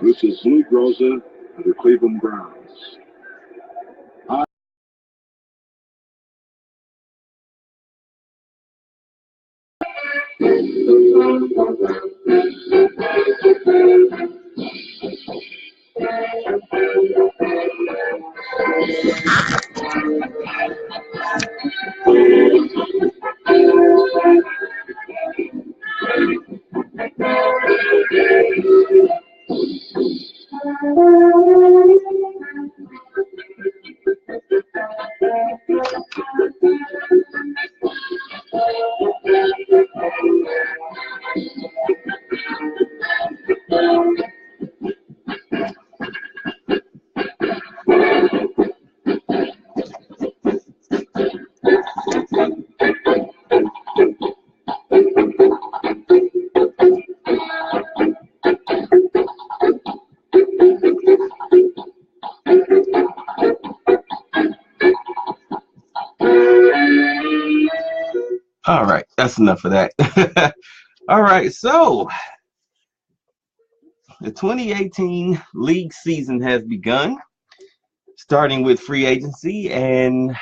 This is Luke Rosa of the Cleveland Browns. All right, that's enough of that. All right, so the 2018 league season has begun, starting with free agency, and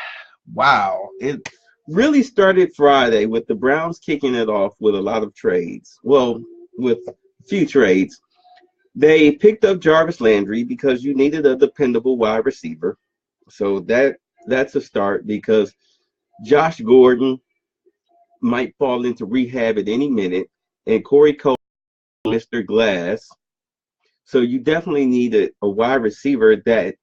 wow, it really started Friday with the Browns kicking it off with a lot of trades. Well, with a few trades. They picked up Jarvis Landry because you needed a dependable wide receiver. So that's a start because Josh Gordon might fall into rehab at any minute, and Corey Cole, Mr. Glass. So you definitely needed a wide receiver that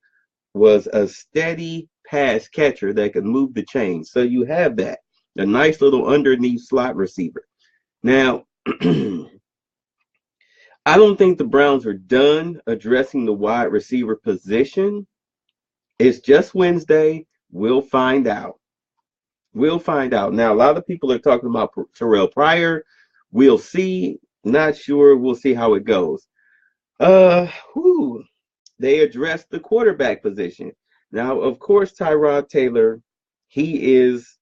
was a steady pass catcher that could move the chains. So you have that, a nice little underneath slot receiver. Now, I don't think the Browns are done addressing the wide receiver position. It's just Wednesday. We'll find out. We'll find out. Now, a lot of people are talking about Terrell Pryor. We'll see. Not sure. We'll see how it goes. Whew. They addressed the quarterback position. Now, of course, Tyrod Taylor, he is,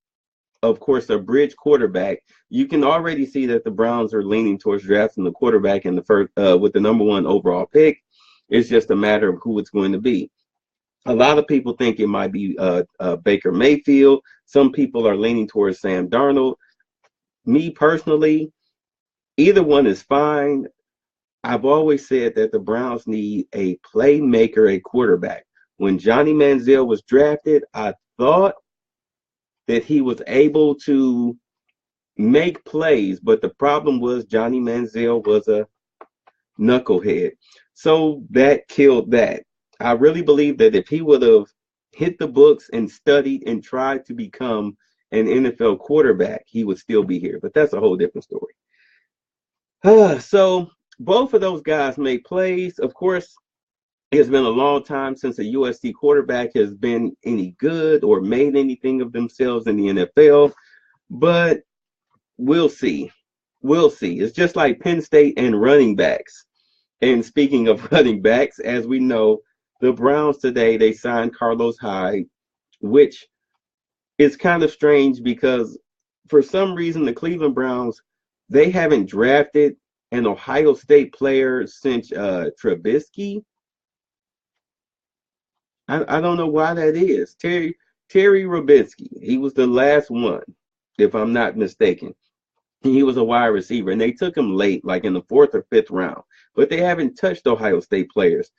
of course, a bridge quarterback. You can already see that the Browns are leaning towards drafting the quarterback in the first, with the number one overall pick. It's just a matter of who it's going to be. A lot of people think it might be Baker Mayfield. Some people are leaning towards Sam Darnold. Me personally, either one is fine. I've always said that the Browns need a playmaker, a quarterback. When Johnny Manziel was drafted, I thought that he was able to make plays, but the problem was Johnny Manziel was a knucklehead. So that killed that. I really believe that if he would have hit the books and studied and tried to become an NFL quarterback, he would still be here. But that's a whole different story. So both of those guys made plays. Of course, it's been a long time since a USC quarterback has been any good or made anything of themselves in the NFL. But we'll see. We'll see. It's just like Penn State and running backs. And speaking of running backs, as we know, the Browns today, they signed Carlos Hyde, which is kind of strange because for some reason the Cleveland Browns, they haven't drafted an Ohio State player since Trubisky. I don't know why that is. Terry Trubisky, he was the last one, if I'm not mistaken. He was a wide receiver, and they took him late, like in the fourth or fifth round. But they haven't touched Ohio State players,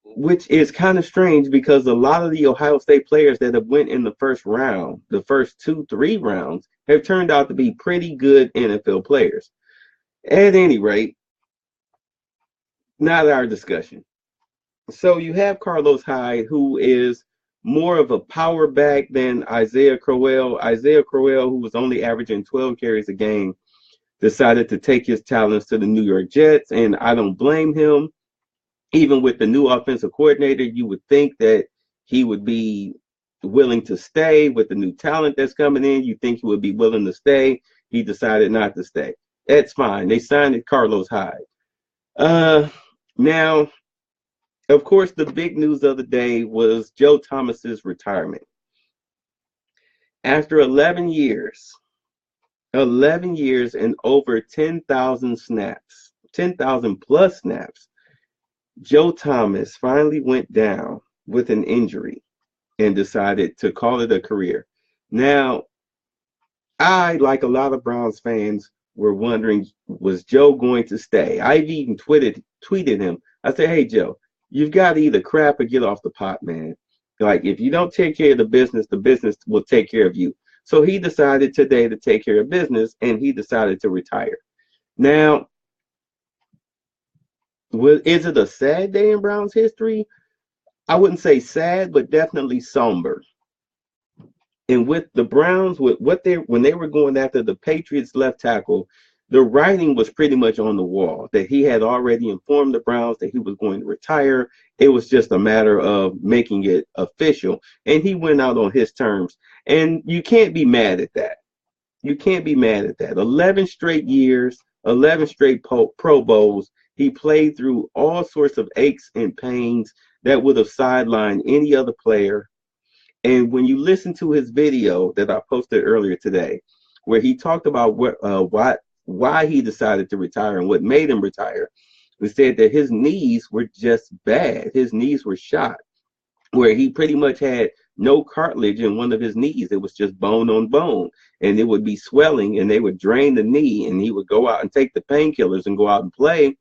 which is kind of strange because a lot of the Ohio State players that have went in the first round, the first 2, 3 rounds, have turned out to be pretty good NFL players. At any rate, not our discussion. So you have Carlos Hyde, who is more of a power back than Isaiah Crowell. Isaiah Crowell, who was only averaging 12 carries a game, decided to take his talents to the New York Jets, and I don't blame him. Even with the new offensive coordinator, you would think that he would be willing to stay with the new talent that's coming in. You think he would be willing to stay. He decided not to stay. That's fine. They signed Carlos Hyde. Now, of course, the big news of the day was Joe Thomas's retirement. After 11 years and over 10,000 snaps, 10,000 plus snaps Joe Thomas finally went down with an injury and decided to call it a career. Now, I, like a lot of Browns fans, were wondering, was Joe going to stay? I've even tweeted him. I said, hey, Joe, you've got to either crap or get off the pot, man. Like, if you don't take care of the business will take care of you. So he decided today to take care of business, and he decided to retire. Now, is it a sad day in Browns history? I wouldn't say sad, but definitely somber. And with the Browns, with when they were going after the Patriots left tackle, the writing was pretty much on the wall that he had already informed the Browns that he was going to retire. It was just a matter of making it official, and he went out on his terms. And you can't be mad at that. You can't be mad at that. 11 straight years, 11 straight Pro Bowls. He played through all sorts of aches and pains that would have sidelined any other player. And when you listen to his video that I posted earlier today, where he talked about why he decided to retire and what made him retire, he said that his knees were just bad. His knees were shot, where he pretty much had no cartilage in one of his knees. It was just bone on bone, and it would be swelling, and they would drain the knee, and he would go out and take the painkillers and go out and play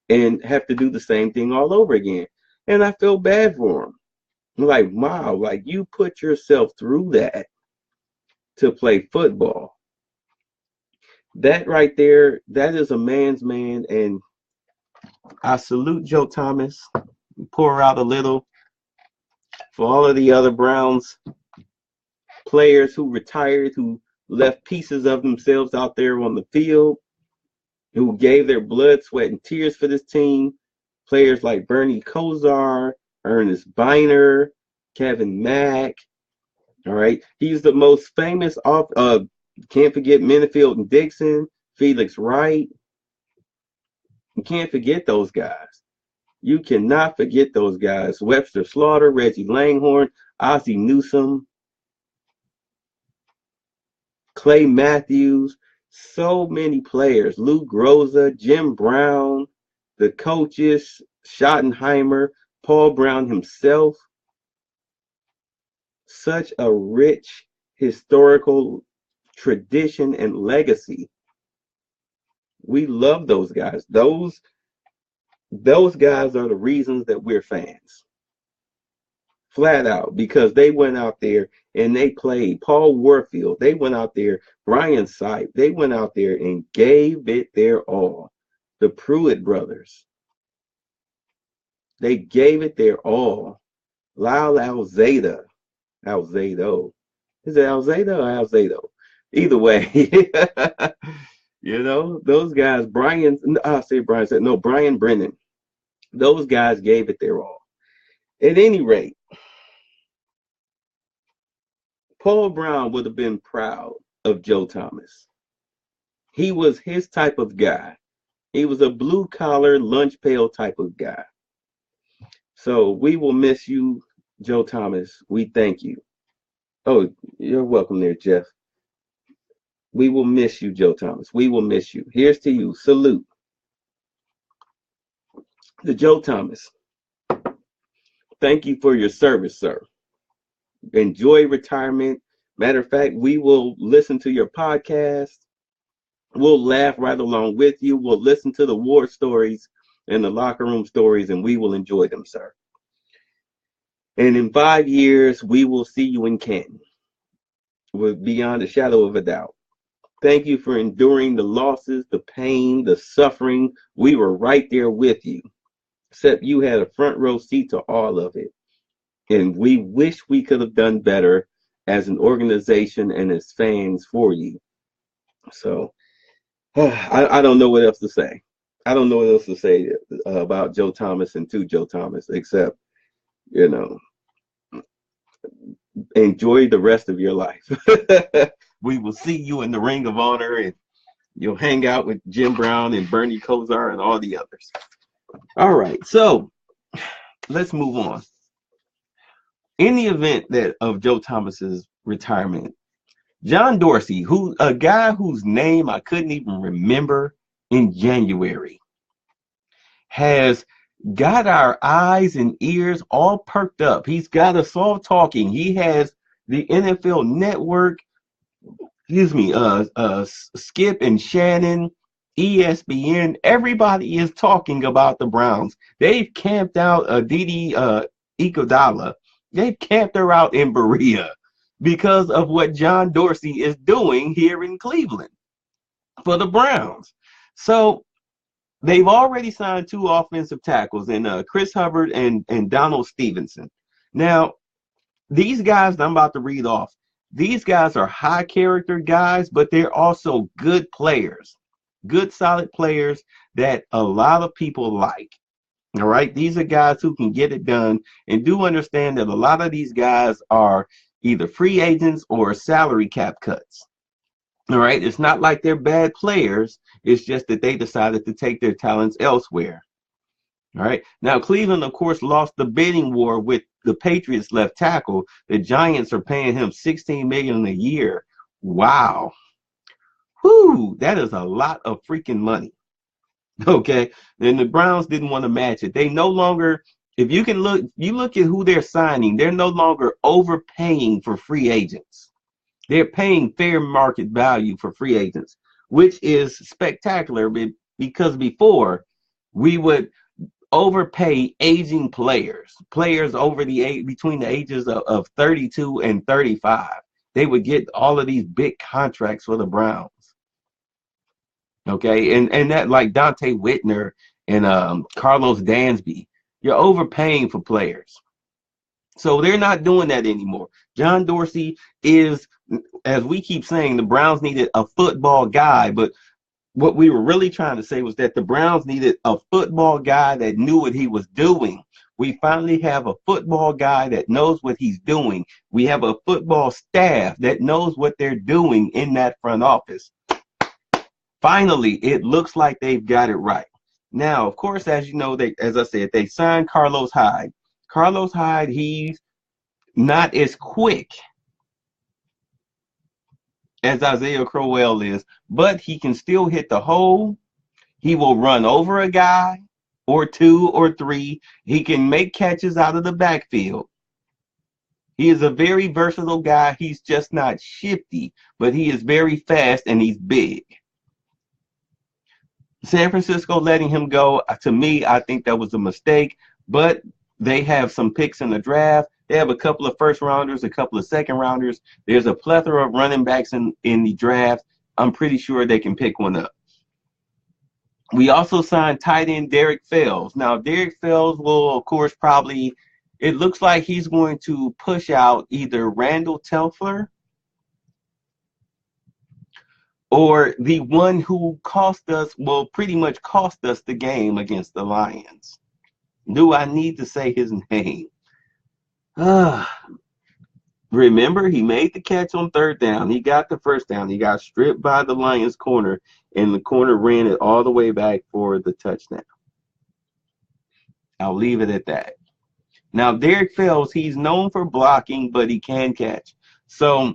and have to do the same thing all over again. And I feel bad for him. Like, wow, like you put yourself through that to play football. That right there, that is a man's man. And I salute Joe Thomas. Pour out a little for all of the other Browns players who retired, who left pieces of themselves out there on the field, who gave their blood, sweat, and tears for this team. Players like Bernie Kosar, Ernest Biner, Kevin Mack. All right. He's the most famous can't forget Minifield and Dixon, Felix Wright. You can't forget those guys. You cannot forget those guys. Webster Slaughter, Reggie Langhorne, Ozzie Newsome, Clay Matthews, so many players. Lou Groza, Jim Brown, the coaches, Schottenheimer, Paul Brown himself. Such a rich historical tradition and legacy. We love those guys. Those guys are the reasons that we're fans. Flat out, because they went out there and they played. Paul Warfield, they went out there. Brian Sipe, they went out there and gave it their all. The Pruitt brothers, they gave it their all. Lyle Alzado. Is it Alzado or Alzado? Either way, you know, those guys, Brian Brennan, those guys gave it their all. At any rate, Paul Brown would have been proud of Joe Thomas. He was his type of guy. He was a blue-collar, lunch pail type of guy. So we will miss you, Joe Thomas. We thank you. Oh, you're welcome there, Jeff. We will miss you, Joe Thomas. We will miss you. Here's to you. Salute. To Joe Thomas. Thank you for your service, sir. Enjoy retirement. Matter of fact, we will listen to your podcast. We'll laugh right along with you. We'll listen to the war stories and the locker room stories, and we will enjoy them, sir. And in 5 years, we will see you in Canton, beyond a shadow of a doubt. Thank you for enduring the losses, the pain, the suffering. We were right there with you, except you had a front row seat to all of it. And we wish we could have done better as an organization and as fans for you. So I don't know what else to say. I don't know what else to say about Joe Thomas and to Joe Thomas, except, you know, enjoy the rest of your life. We will see you in the Ring of Honor, and you'll hang out with Jim Brown and Bernie Kosar and all the others. All right, so let's move on. In the event of Joe Thomas's retirement, John Dorsey, a guy whose name I couldn't even remember in January, has got our eyes and ears all perked up. He's got us all talking. He has the NFL Network, Skip and Shannon, ESPN. Everybody is talking about the Browns. They've camped out Didi Iguodala. They've camped her out in Berea because of what John Dorsey is doing here in Cleveland for the Browns. So they've already signed 2 offensive tackles in Chris Hubbard and Donald Stevenson. Now, these guys that I'm about to read off, these guys are high character guys, but they're also good players, good solid players that a lot of people like. All right. These are guys who can get it done, and do understand that a lot of these guys are either free agents or salary cap cuts. All right. It's not like they're bad players. It's just that they decided to take their talents elsewhere. All right. Now, Cleveland, of course, lost the bidding war with the Patriots left tackle. The Giants are paying him $16 million a year. Wow. Whew, that is a lot of freaking money. Okay. And the Browns didn't want to match it. They no longer, if you can look, you look at who they're signing, they're no longer overpaying for free agents. They're paying fair market value for free agents, which is spectacular because before we would overpay aging players over the age, between the ages of 32 and 35. They would get all of these big contracts for the Browns. Okay, and that, like Dante Whitner and Carlos Dansby, you're overpaying for players. So they're not doing that anymore. John Dorsey is, as we keep saying, the Browns needed a football guy, but what we were really trying to say was that the Browns needed a football guy that knew what he was doing. We finally have a football guy that knows what he's doing. We have a football staff that knows what they're doing in that front office. Finally, it looks like they've got it right. Now, of course, as you know, as I said, they signed Carlos Hyde. Carlos Hyde, he's not as quick as Isaiah Crowell is, but he can still hit the hole. He will run over a guy or 2 or 3. He can make catches out of the backfield. He is a very versatile guy. He's just not shifty, but he is very fast and he's big. San Francisco letting him go, to me, I think that was a mistake, but they have some picks in the draft. They have a couple of first rounders, a couple of second rounders. There's a plethora of running backs in the draft. I'm pretty sure they can pick one up. We also signed tight end Derek Fells. Now, Derek Fells will, of course, probably, it looks like he's going to push out either Randall Telfler or the one who pretty much cost us the game against the Lions. Do I need to say his name? Remember, he made the catch on 3rd down. He got the first down. He got stripped by the Lions corner, and the corner ran it all the way back for the touchdown. I'll leave it at that. Now, Derek Fells, he's known for blocking, but he can catch. So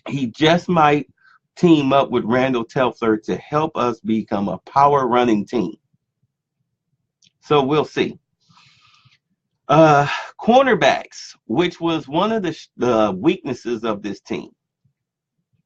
he just might team up with Randall Telfler to help us become a power running team. So we'll see. Cornerbacks, which was one of the weaknesses of this team,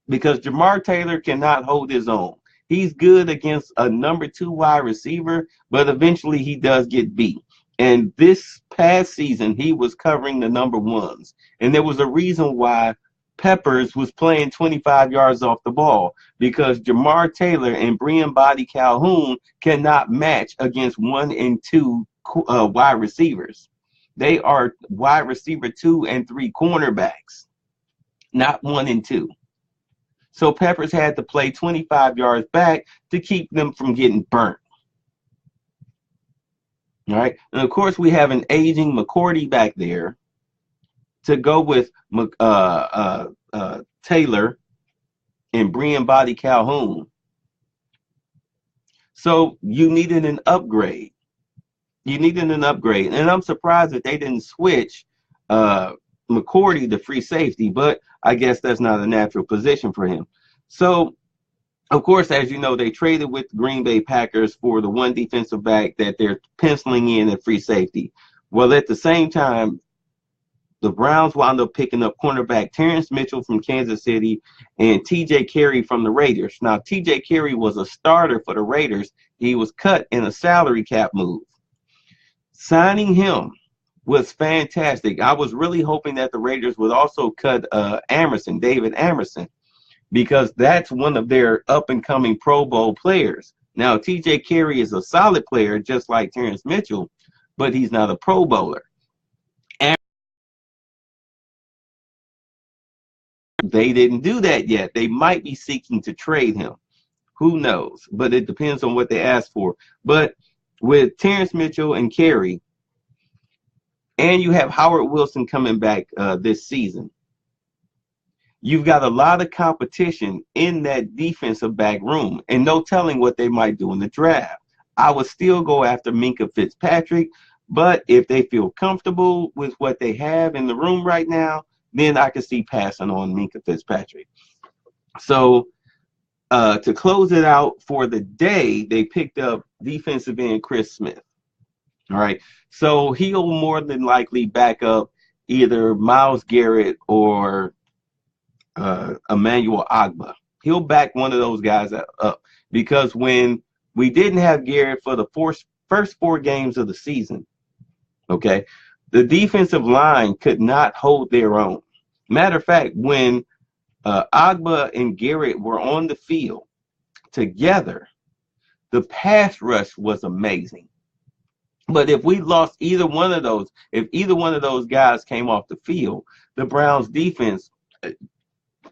because Jamar Taylor cannot hold his own. He's good against a number 2 wide receiver, but eventually he does get beat. And this past season, he was covering the number 1s. And there was a reason why Peppers was playing 25 yards off the ball, because Jamar Taylor and Brian Body Calhoun cannot match against 1 and 2 wide receivers. They are wide receiver 2 and 3 cornerbacks, not 1 and 2. So Peppers had to play 25 yards back to keep them from getting burnt. All right. And of course, we have an aging McCourty back there to go with Taylor and Brian Body Calhoun. So you needed an upgrade. And I'm surprised that they didn't switch McCourty to free safety, but I guess that's not a natural position for him. So Of course, as you know, they traded with the Green Bay Packers for the one defensive back that they're penciling in at free safety. Well, at the same time, the Browns wound up picking up cornerback Terrence Mitchell from Kansas City and TJ Carey from the Raiders. Now, TJ Carey was a starter for the Raiders. He was cut in a salary cap move. Signing him was fantastic. I was really hoping that the Raiders would also cut David Amerson, because that's one of their up-and-coming Pro Bowl players. Now, TJ Carey is a solid player, just like Terrence Mitchell, but he's not a Pro Bowler. And they didn't do that yet. They might be seeking to trade him. Who knows? But it depends on what they ask for. But with Terrence Mitchell and Carey, and you have Howard Wilson coming back this season, you've got a lot of competition in that defensive back room, and no telling what they might do in the draft. I would still go after Minkah Fitzpatrick, but if they feel comfortable with what they have in the room right now, then I could see passing on Minkah Fitzpatrick. So to close it out for the day, they picked up defensive end Chris Smith. All right, so he'll more than likely back up either Myles Garrett or Emmanuel Ogbah. He'll back one of those guys up, because when we didn't have Garrett for the first 4 games of the season, okay, the defensive line could not hold their own. Matter of fact, when Ogbah and Garrett were on the field together, the pass rush was amazing. But if we lost either one of those, if either one of those guys came off the field, the Browns defense,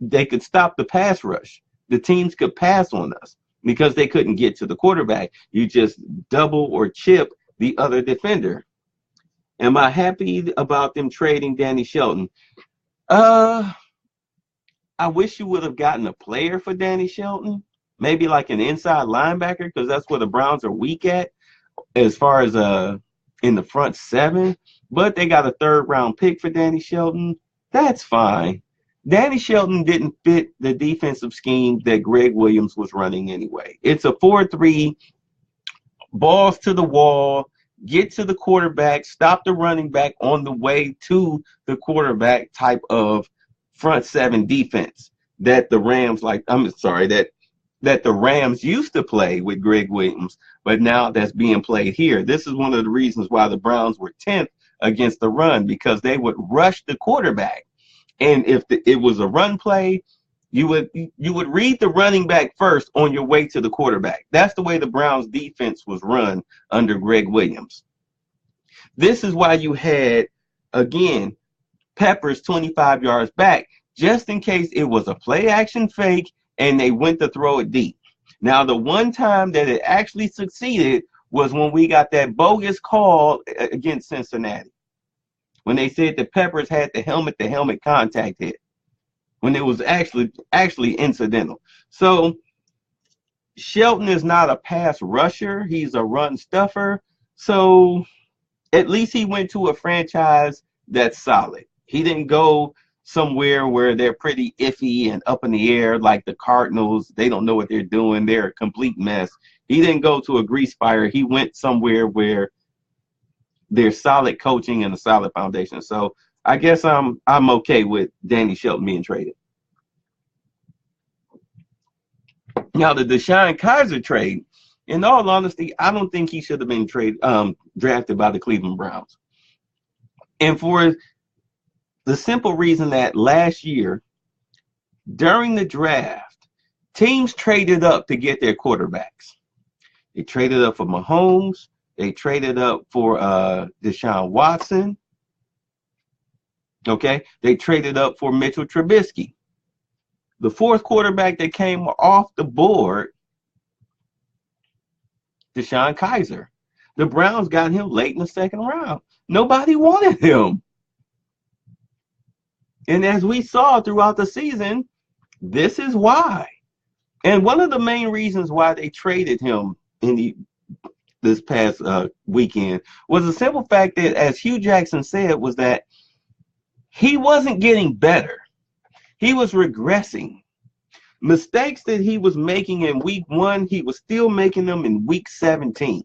they could stop the pass rush. The teams could pass on us because they couldn't get to the quarterback. You just double or chip the other defender. Am I happy about them trading Danny Shelton? I wish you would have gotten a player for Danny Shelton, maybe like an inside linebacker, because that's where the Browns are weak at as far as in the front 7. But they got a 3rd round pick for Danny Shelton. That's fine. Danny Shelton didn't fit the defensive scheme that Greg Williams was running anyway. It's a 4-3, balls to the wall, get to the quarterback, stop the running back on the way to the quarterback type of front 7 defense that the Rams that the Rams used to play with Greg Williams, but now that's being played here. This is one of the reasons why the Browns were 10th against the run, because they would rush the quarterback. And if it was a run play, you would read the running back first on your way to the quarterback. That's the way the Browns defense was run under Greg Williams. This is why you had, again, Peppers 25 yards back, just in case it was a play action fake and they went to throw it deep. Now, the one time that it actually succeeded was when we got that bogus call against Cincinnati, when they said that Peppers had the helmet-to-helmet contact hit, when it was actually incidental. So Shelton is not a pass rusher. He's a run stuffer. So at least he went to a franchise that's solid. He didn't go somewhere where they're pretty iffy and up in the air like the Cardinals. They don't know what they're doing. They're a complete mess. He didn't go to a grease fire. He went somewhere where there's solid coaching and a solid foundation. So I guess I'm okay with Danny Shelton being traded. Now, the DeShone Kizer trade, in all honesty, I don't think he should have been drafted by the Cleveland Browns. And for the simple reason that last year, during the draft, teams traded up to get their quarterbacks. They traded up for Mahomes. They traded up for Deshaun Watson. Okay, they traded up for Mitchell Trubisky. The 4th quarterback that came off the board, DeShone Kizer. The Browns got him late in the 2nd round. Nobody wanted him. And as we saw throughout the season, this is why. And one of the main reasons why they traded him in this past weekend was the simple fact that, as Hugh Jackson said, was that he wasn't getting better. He was regressing. Mistakes that he was making in week 1, he was still making them in week 17.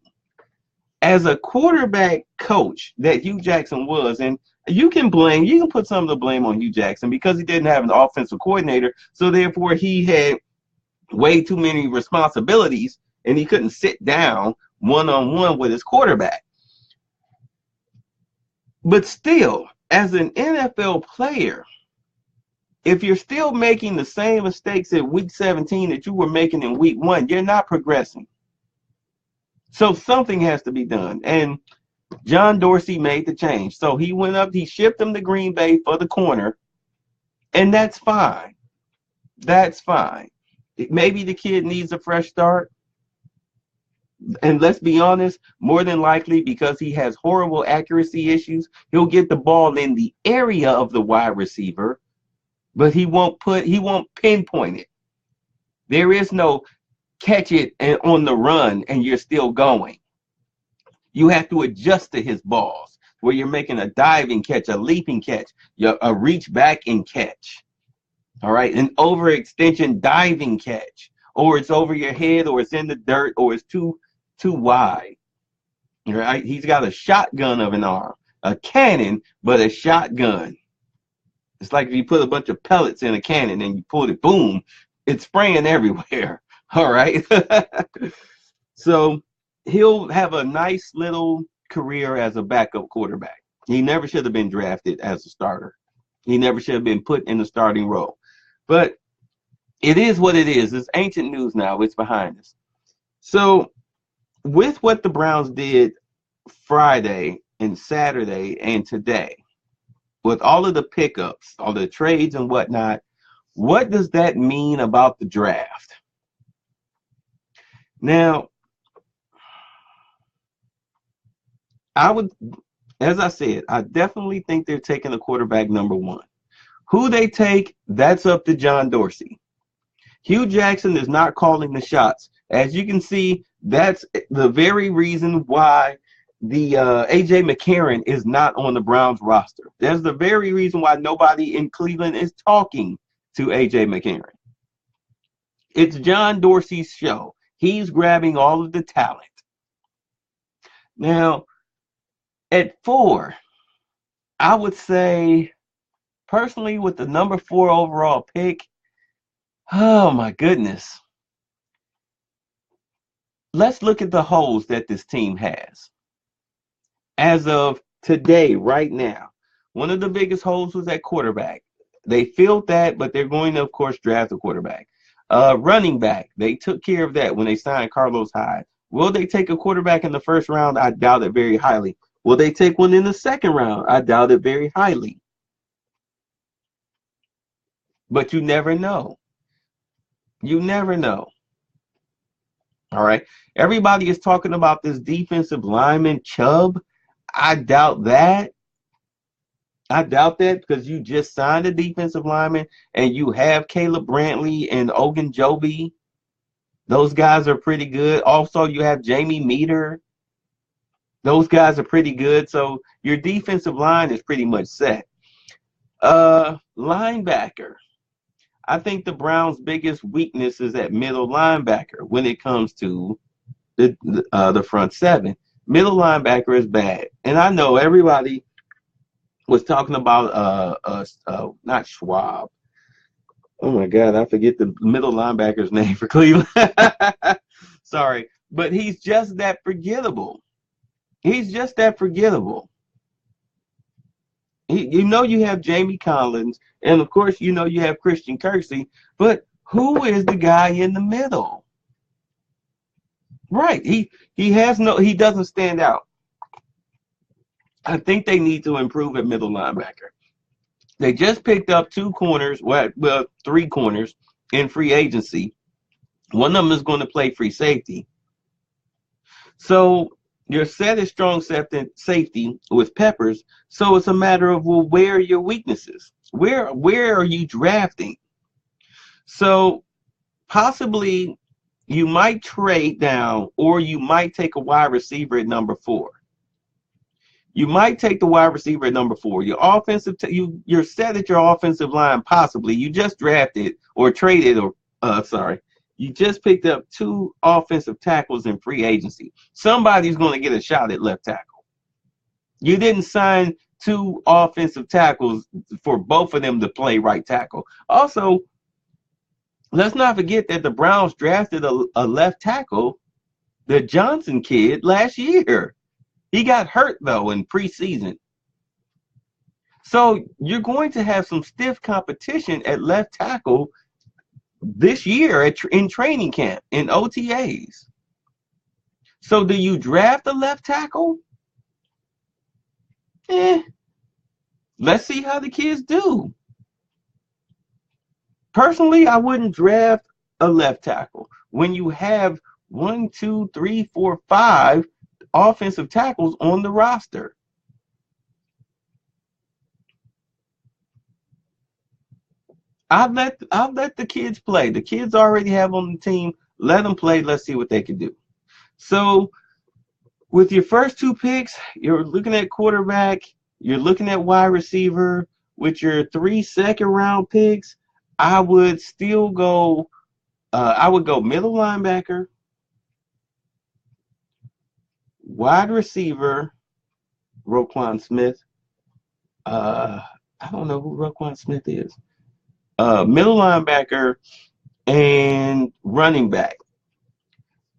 As a quarterback coach that Hugh Jackson was, and you can put some of the blame on Hugh Jackson because he didn't have an offensive coordinator, so therefore he had way too many responsibilities and he couldn't sit down one-on-one with his quarterback. But still, as an NFL player, if you're still making the same mistakes at week 17 that you were making in week 1, you're not progressing. So something has to be done. And John Dorsey made the change. So he went up, he shipped him to Green Bay for the corner, and that's fine. That's fine. Maybe the kid needs a fresh start. And let's be honest, more than likely, because he has horrible accuracy issues, he'll get the ball in the area of the wide receiver, but he won't pinpoint it. There is no catch it and on the run and you're still going. You have to adjust to his balls where you're making a diving catch, a leaping catch, a reach back and catch. All right, an overextension diving catch, or it's over your head, or it's in the dirt, or it's too wide. All right, he's got a shotgun of an arm, a cannon, but a shotgun. It's like if you put a bunch of pellets in a cannon and you pull it, boom, it's spraying everywhere. All right. So he'll have a nice little career as a backup quarterback. He never should have been drafted as a starter. He never should have been put in the starting role. But it is what it is. It's ancient news now. It's behind us. So with what the Browns did Friday and Saturday and today, with all of the pickups, all the trades and whatnot, what does that mean about the draft? Now, as I said, I definitely think they're taking a quarterback number 1. Who they take, that's up to John Dorsey. Hugh Jackson is not calling the shots. As you can see, that's the very reason why the A.J. McCarron is not on the Browns roster. That's the very reason why nobody in Cleveland is talking to A.J. McCarron. It's John Dorsey's show. He's grabbing all of the talent. Now, at 4, I would say, personally, with the number 4 overall pick, oh my goodness. Let's look at the holes that this team has. As of today, right now, one of the biggest holes was at quarterback. They filled that, but they're going to, of course, draft a quarterback. Running back, they took care of that when they signed Carlos Hyde. Will they take a quarterback in the first round? I doubt it very highly. Will they take one in the second round? I doubt it very highly. But you never know. You never know. All right. Everybody is talking about this defensive lineman, Chubb. I doubt that. I doubt that because you just signed a defensive lineman and you have Caleb Brantley and Ogunjobi. Those guys are pretty good. Also, you have Jamie Meter. Those guys are pretty good. So your defensive line is pretty much set. Linebacker. I think the Browns' biggest weakness is at middle linebacker when it comes to the front 7. Middle linebacker is bad. And I know everybody was talking about not Schwab. Oh my God, I forget the middle linebacker's name for Cleveland. Sorry, but he's just that forgettable. He's just that forgettable. You know you have Jamie Collins, and of course you know you have Christian Kirksey, but who is the guy in the middle? Right, he doesn't stand out. I think they need to improve at middle linebacker. They just picked up 2 corners, well 3 corners in free agency. One of them is going to play free safety. So your set is strong safety with Peppers. So it's a matter of, well, where are your weaknesses? Where are you drafting? So possibly you might trade down, or you might take a wide receiver at number 4. You might take the wide receiver at number 4. Your offensive, you're set at your offensive line. Possibly you just drafted or traded sorry. You just picked up 2 offensive tackles in free agency. Somebody's going to get a shot at left tackle. You didn't sign 2 offensive tackles for both of them to play right tackle. Also, let's not forget that the Browns drafted a left tackle, the Johnson kid, last year. He got hurt, though, in preseason. So you're going to have some stiff competition at left tackle this year in training camp, in OTAs. So do you draft a left tackle? Let's see how the kids do. Personally, I wouldn't draft a left tackle when you have 1, 2, 3, 4, 5 offensive tackles on the roster. I'll let the kids play. The kids already have on the team. Let them play. Let's see what they can do. So with your first 2 picks, you're looking at quarterback, you're looking at wide receiver. With your 3 second-round picks, I would still go middle linebacker, wide receiver, Roquan Smith. I don't know who Roquan Smith is. Middle linebacker and running back.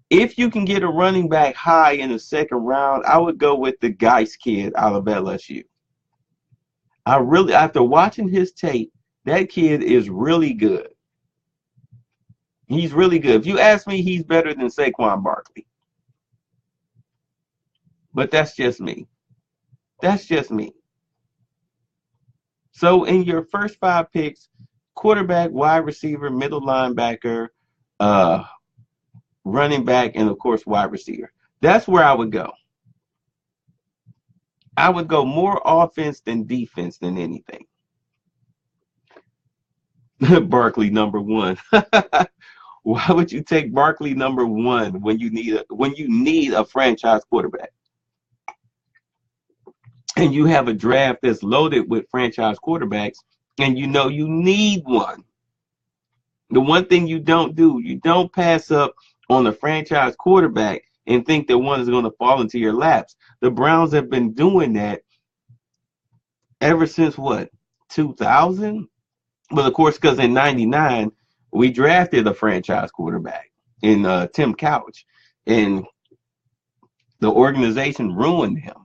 If you can get a running back high in the second round, I would go with the Geis kid out of LSU. After watching his tape, that kid is really good. He's really good. If you ask me, he's better than Saquon Barkley. But that's just me. That's just me. So in your first 5 picks, quarterback, wide receiver, middle linebacker, running back, and of course wide receiver. That's where I would go. I would go more offense than defense than anything. Barkley number 1. Why would you take Barkley number 1 when you need a franchise quarterback? And you have a draft that's loaded with franchise quarterbacks, and you know you need one. The one thing you don't do, you don't pass up on a franchise quarterback and think that one is going to fall into your laps. The Browns have been doing that ever since what, 2000? Well, of course, because in '99 we drafted a franchise quarterback in Tim Couch, and the organization ruined him.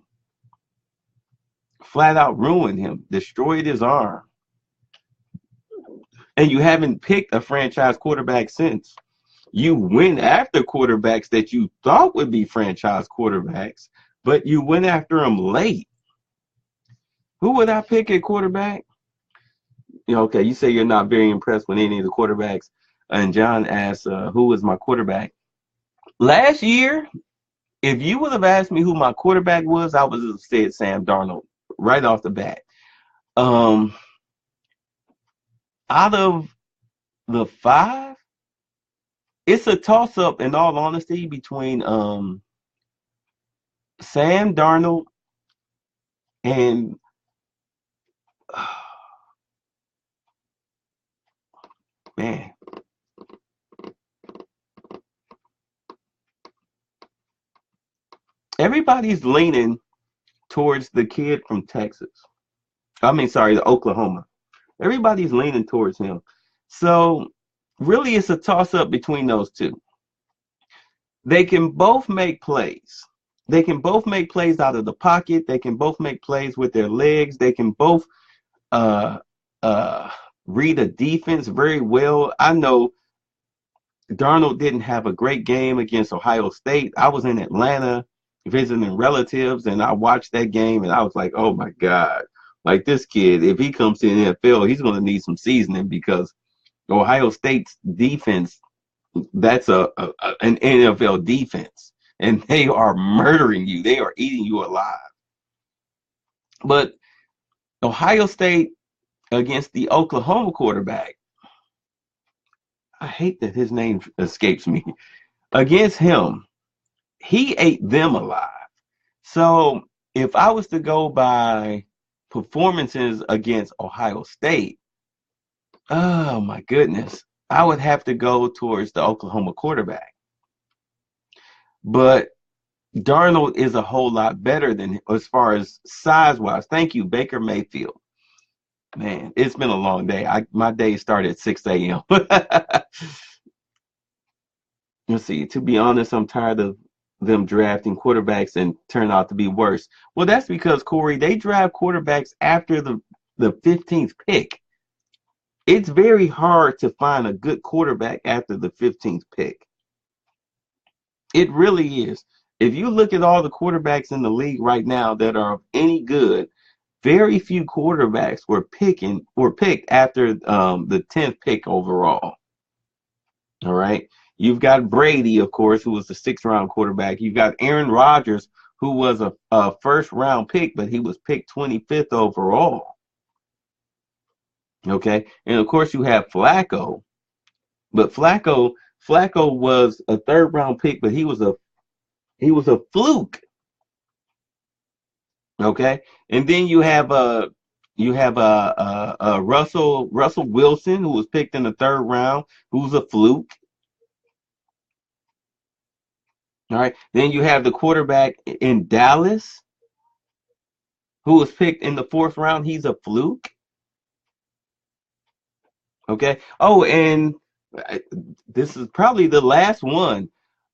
Flat out ruined him, destroyed his arm. And you haven't picked a franchise quarterback since. You went after quarterbacks that you thought would be franchise quarterbacks, but you went after them late. Who would I pick at quarterback? Okay, you say you're not very impressed with any of the quarterbacks. And John asks, who was my quarterback? Last year, if you would have asked me who my quarterback was, I would have said Sam Darnold right off the bat. Out of the 5, it's a toss-up, in all honesty, between Sam Darnold and man. Everybody's leaning towards the kid from Texas. The Oklahoma. Everybody's leaning towards him. So really it's a toss-up between those 2. They can both make plays. They can both make plays out of the pocket. They can both make plays with their legs. They can both read a defense very well. I know Darnold didn't have a great game against Ohio State. I was in Atlanta visiting relatives, and I watched that game, and I was like, oh my God. Like, this kid, if he comes to the NFL, he's going to need some seasoning, because Ohio State's defense, that's an NFL defense, and they are murdering you. They are eating you alive. But Ohio State against the Oklahoma quarterback, I hate that his name escapes me, against him, he ate them alive. So if I was to go by performances against Ohio State, oh my goodness, I would have to go towards the Oklahoma quarterback. But Darnold is a whole lot better than as far as size-wise. Thank you, Baker Mayfield. Man, it's been a long day. My day started at 6 a.m. Let's see. To be honest, I'm tired of them drafting quarterbacks and turn out to be worse. Well, that's because, Corey, they draft quarterbacks after the 15th pick. It's very hard to find a good quarterback after the 15th pick. It really is. If you look at all the quarterbacks in the league right now that are of any good, very few quarterbacks were picked after the 10th pick overall. All right. You've got Brady, of course, who was the 6th round quarterback. You've got Aaron Rodgers, who was a first round pick, but he was picked 25th overall. Okay. And of course you have Flacco, but Flacco was a 3rd round pick, but he was a fluke. Okay. And then you have Russell Wilson, who was picked in the 3rd round, who's a fluke. All right. Then you have the quarterback in Dallas, who was picked in the 4th round. He's a fluke. Okay. Oh, and this is probably the last one.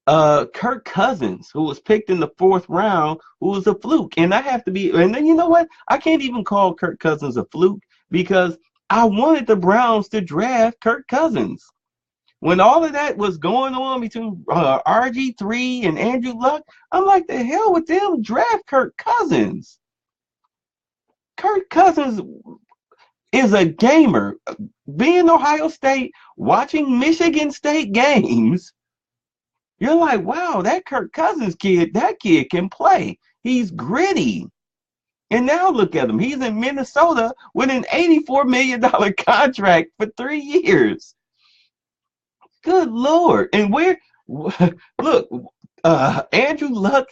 Kirk Cousins, who was picked in the 4th round, who was a fluke. And then you know what? I can't even call Kirk Cousins a fluke because I wanted the Browns to draft Kirk Cousins. When all of that was going on between RG3 and Andrew Luck, I'm like, the hell with them, draft Kirk Cousins. Kirk Cousins is a gamer. Being in Ohio State, watching Michigan State games, you're like, wow, that Kirk Cousins kid, that kid can play. He's gritty. And now look at him. He's in Minnesota with an $84 million contract for 3 years. Good Lord. And look, Andrew Luck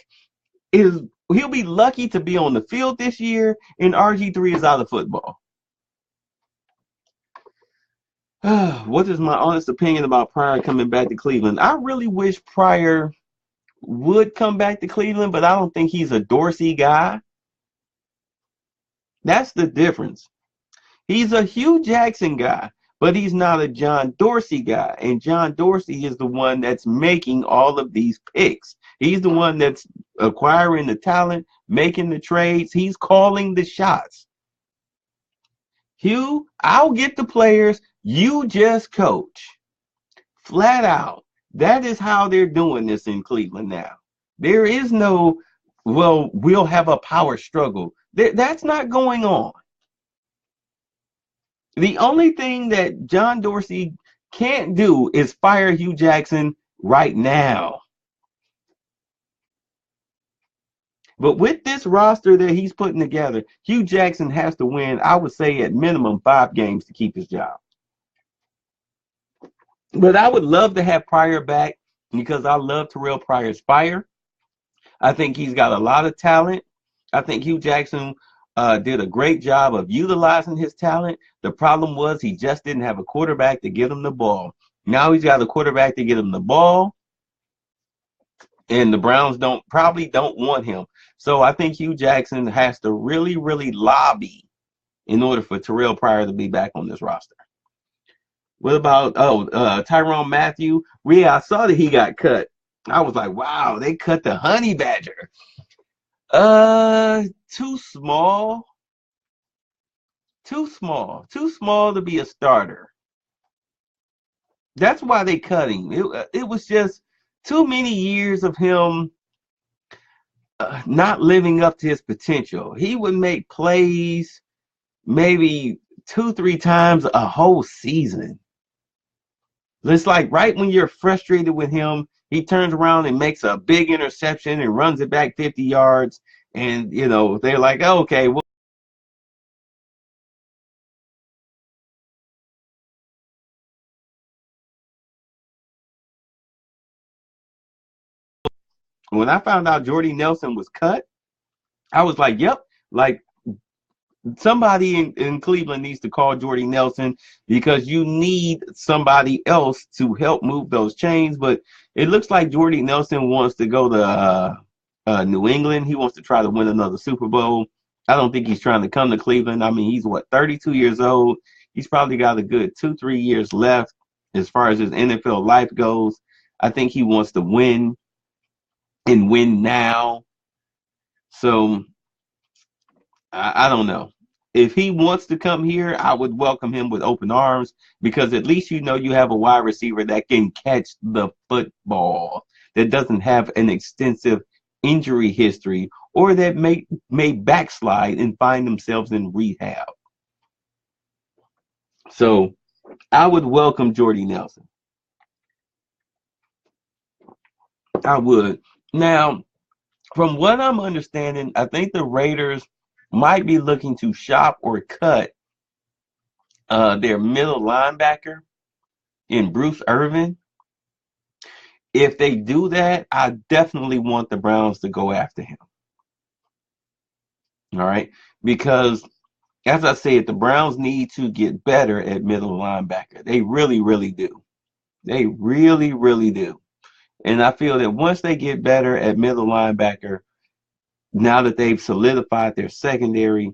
he'll be lucky to be on the field this year, and RG3 is out of football. What is my honest opinion about Pryor coming back to Cleveland? I really wish Pryor would come back to Cleveland, but I don't think he's a Dorsey guy. That's the difference. He's a Hugh Jackson guy, but he's not a John Dorsey guy. And John Dorsey is the one that's making all of these picks. He's the one that's acquiring the talent, making the trades. He's calling the shots. Hugh, I'll get the players. You just coach. Flat out. That is how they're doing this in Cleveland now. There is no, well, we'll have a power struggle. That's not going on. The only thing that John Dorsey can't do is fire Hugh Jackson right now. But with this roster that he's putting together, Hugh Jackson has to win, I would say, at minimum 5 games to keep his job. But I would love to have Pryor back because I love Terrell Pryor's fire. I think he's got a lot of talent. I think Hugh Jackson did a great job of utilizing his talent. The problem was he just didn't have a quarterback to get him the ball. Now he's got a quarterback to get him the ball, and the Browns probably don't want him. So I think Hugh Jackson has to really, really lobby in order for Terrell Pryor to be back on this roster. What about Tyrann Mathieu? Yeah, I saw that he got cut. I was like, wow, they cut the Honey Badger. Too small. Too small to be a starter. That's why they cut him. It was just too many years of him not living up to his potential. He would make plays maybe 2-3 times a whole season. It's like right when you're frustrated with him, he turns around and makes a big interception and runs it back 50 yards. And, you know, they're like, oh, okay, well. When I found out Jordy Nelson was cut, I was like, yep, like somebody in Cleveland needs to call Jordy Nelson, because you need somebody else to help move those chains. But it looks like Jordy Nelson wants to go to New England. He wants to try to win another Super Bowl. I don't think he's trying to come to Cleveland. I mean, he's 32 years old. He's probably got a good 2-3 years left as far as his NFL life goes. I think he wants to win and win now. So I don't know. If he wants to come here, I would welcome him with open arms, because at least you have a wide receiver that can catch the football, that doesn't have an extensive injury history, or that may backslide and find themselves in rehab. So I would welcome Jordy Nelson. I would. Now, from what I'm understanding, I think the Raiders might be looking to shop or cut their middle linebacker in Bruce Irvin. If they do that, I definitely want the Browns to go after him. All right? Because, as I said, the Browns need to get better at middle linebacker. They really, really do. They really, really do. And I feel that once they get better at middle linebacker, now that they've solidified their secondary,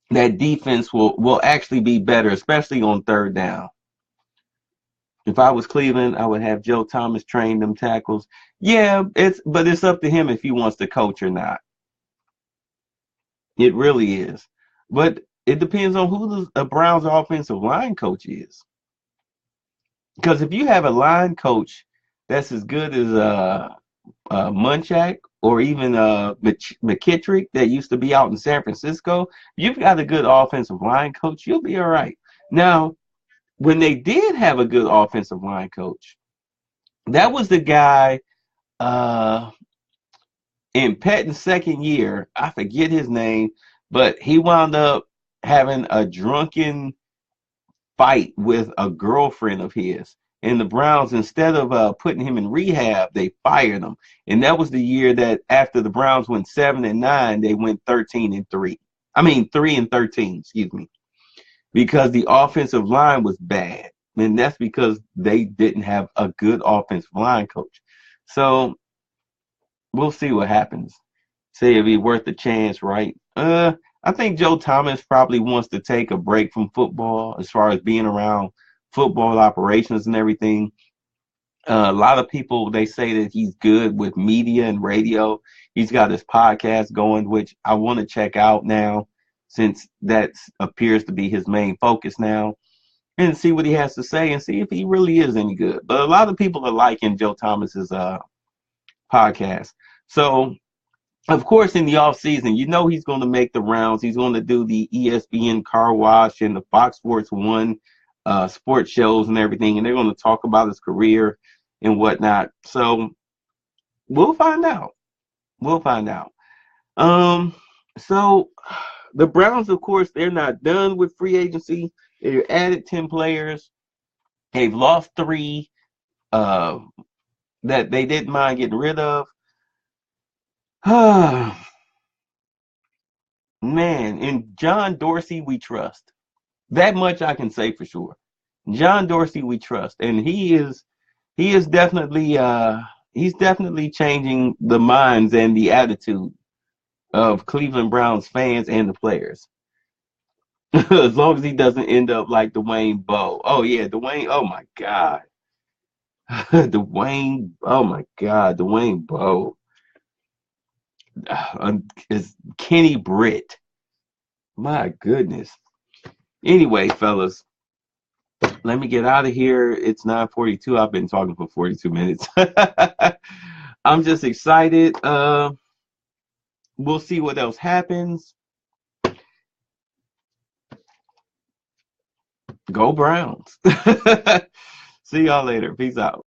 that defense will actually be better, especially on third down. If I was Cleveland, I would have Joe Thomas train them tackles. Yeah, but it's up to him if he wants to coach or not. It really is. But it depends on who the Browns offensive line coach is. Because if you have a line coach that's as good as Munchak, or even McKittrick that used to be out in San Francisco, you've got a good offensive line coach, you'll be all right. Now, when they did have a good offensive line coach, that was the guy in Pettine's second year. I forget his name, but he wound up having a drunken fight with a girlfriend of his. And the Browns, instead of putting him in rehab, they fired him. And that was the year that after the Browns went 7-9, they went 13-3. I mean 3-13, excuse me. Because the offensive line was bad. And that's because they didn't have a good offensive line coach. So we'll see what happens. See if he's worth the chance, right? I think Joe Thomas probably wants to take a break from football as far as being around football operations and everything. A lot of people, they say that he's good with media and radio. He's got his podcast going, which I want to check out now, since that appears to be his main focus now, and see what he has to say and see if he really is any good. But a lot of people are liking Joe Thomas's podcast. So, of course, in the off season, he's going to make the rounds. He's going to do the ESPN Car Wash and the Fox Sports 1 sports shows and everything, and they're going to talk about his career and whatnot. So we'll find out. So the Browns, of course, they're not done with free agency. They added 10 players. They've lost 3 that they didn't mind getting rid of. Man, in John Dorsey we trust. That much I can say for sure. John Dorsey we trust, and he is definitely he's definitely changing the minds and the attitude of Cleveland Browns fans and the players. As long as he doesn't end up like Dwayne Bowe. Oh yeah, Dwayne. Oh my God. Dwayne. Oh my God, Dwayne Bowe. Is Kenny Britt. My goodness. Anyway, fellas, let me get out of here. It's 9:42. I've been talking for 42 minutes. I'm just excited. We'll see what else happens. Go Browns. See y'all later. Peace out.